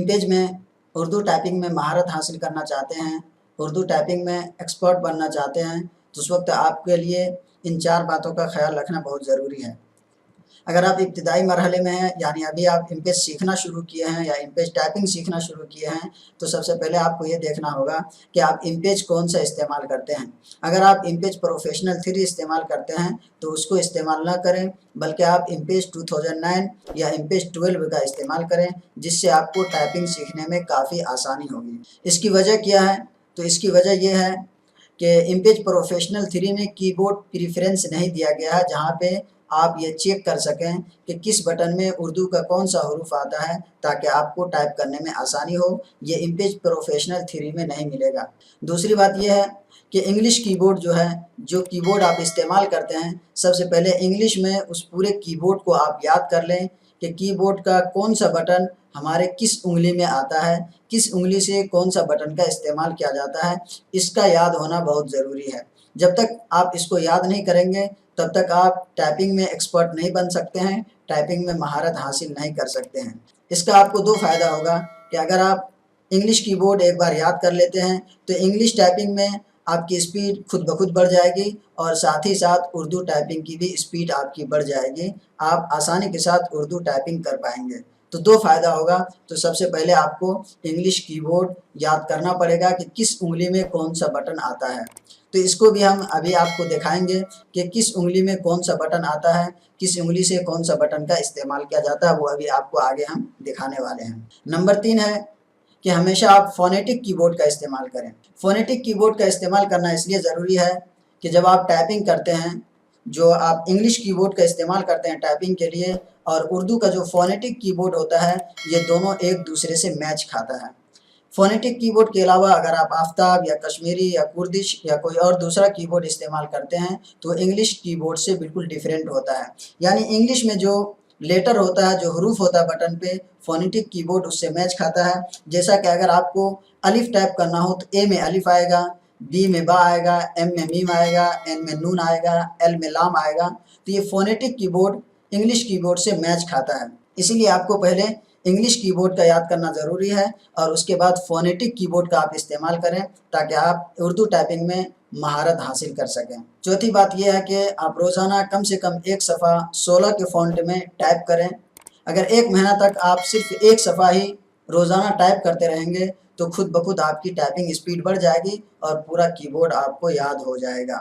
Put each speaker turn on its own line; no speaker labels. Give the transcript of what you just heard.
Page में Urdu typing में महारत हासिल करना चाहते हैं, उर्दू टाइपिंग में एक्सपर्ट बनना चाहते हैं, तो उस वक्त आपके लिए इन 4 बातों का ख्याल रखना बहुत ज़रूरी है। अगर आप इब्तिदाई मरहले में हैं, यानी अभी आप इम पेज सीखना शुरू किए हैं या इम पेज टाइपिंग सीखना शुरू किए हैं, तो सबसे पहले आपको ये देखना होगा कि आप इम पेज कौन सा इस्तेमाल करते हैं। अगर आप इम पेज प्रोफेशनल 3 इस्तेमाल करते हैं तो उसको इस्तेमाल ना करें, बल्कि आप इम पेज 2009 या इम पेज 12 का इस्तेमाल करें, जिससे आपको टाइपिंग सीखने में काफ़ी आसानी होगी। इसकी वजह क्या है? तो इसकी वजह यह है कि इम पेज प्रोफेशनल 3 में कीबोर्ड प्रेफरेंस नहीं दिया गया है, जहाँ पे आप ये चेक कर सकें कि किस बटन में उर्दू का कौन सा हरूफ आता है, ताकि आपको टाइप करने में आसानी हो। ये इम पेज प्रोफेशनल 3 में नहीं मिलेगा। दूसरी बात यह है कि इंग्लिश कीबोर्ड जो है, जो कीबोर्ड आप इस्तेमाल करते हैं, सबसे पहले इंग्लिश में उस पूरे कीबोर्ड को आप याद कर लें कि कीबोर्ड का कौन सा बटन हमारे किस उंगली में आता है, किस उंगली से कौन सा बटन का इस्तेमाल किया जाता है, इसका याद होना बहुत ज़रूरी है। जब तक आप इसको याद नहीं करेंगे तब तक आप टाइपिंग में एक्सपर्ट नहीं बन सकते हैं, टाइपिंग में महारत हासिल नहीं कर सकते हैं। इसका आपको 2 फ़ायदा होगा कि अगर आप इंग्लिश कीबोर्ड एक बार याद कर लेते हैं तो इंग्लिश टाइपिंग में आपकी स्पीड खुद ब खुद बढ़ जाएगी, और साथ ही साथ उर्दू टाइपिंग की भी स्पीड आपकी बढ़ जाएगी। आप आसानी के साथ उर्दू टाइपिंग कर पाएंगे। तो 2 फ़ायदा होगा। तो सबसे पहले आपको इंग्लिश कीबोर्ड याद करना पड़ेगा कि किस उंगली में कौन सा बटन आता है। तो इसको भी हम अभी आपको दिखाएंगे कि किस उंगली में कौन सा बटन आता है, किस उंगली से कौन सा बटन का इस्तेमाल किया जाता है, वो अभी आपको आगे हम दिखाने वाले हैं। नंबर 3 है कि हमेशा आप फ़ोनेटिक कीबोर्ड का इस्तेमाल करें। फ़ोनेटिक कीबोर्ड का इस्तेमाल करना इसलिए ज़रूरी है कि जब आप टाइपिंग करते हैं, जो आप इंग्लिश कीबोर्ड का इस्तेमाल करते हैं टाइपिंग के लिए, और उर्दू का जो फ़ोनेटिक कीबोर्ड होता है, ये दोनों एक दूसरे से मैच खाता है। फ़ोनेटिक कीबोर्ड के अलावा अगर आप आफ्ताब या कश्मीरी या कुर्दिश या कोई और दूसरा कीबोर्ड इस्तेमाल करते हैं तो इंग्लिश कीबोर्ड से बिल्कुल डिफरेंट होता है। यानी इंग्लिश में जो लेटर होता है, जो हरूफ होता है बटन पे, फ़ोनेटिक कीबोर्ड उससे मैच खाता है। जैसा कि अगर आपको अलिफ टाइप करना हो तो ए में अलिफ आएगा, बी में बा आएगा, एम में मीम आएगा, एन में नून आएगा, एल में लाम आएगा। तो ये फ़ोनेटिक कीबोर्ड इंग्लिश कीबोर्ड से मैच खाता है। इसीलिए आपको पहले इंग्लिश कीबोर्ड का याद करना ज़रूरी है और उसके बाद फ़ोनेटिक कीबोर्ड का आप इस्तेमाल करें, ताकि आप उर्दू टाइपिंग में महारत हासिल कर सकें। चौथी बात यह है कि आप रोज़ाना कम से कम एक सफ़ा 16 के फ़ॉन्ट में टाइप करें। अगर 1 महीना तक आप सिर्फ एक सफ़ा ही रोज़ाना टाइप करते रहेंगे तो खुद ब खुद आपकी टाइपिंग स्पीड बढ़ जाएगी और पूरा कीबोर्ड आपको याद हो जाएगा।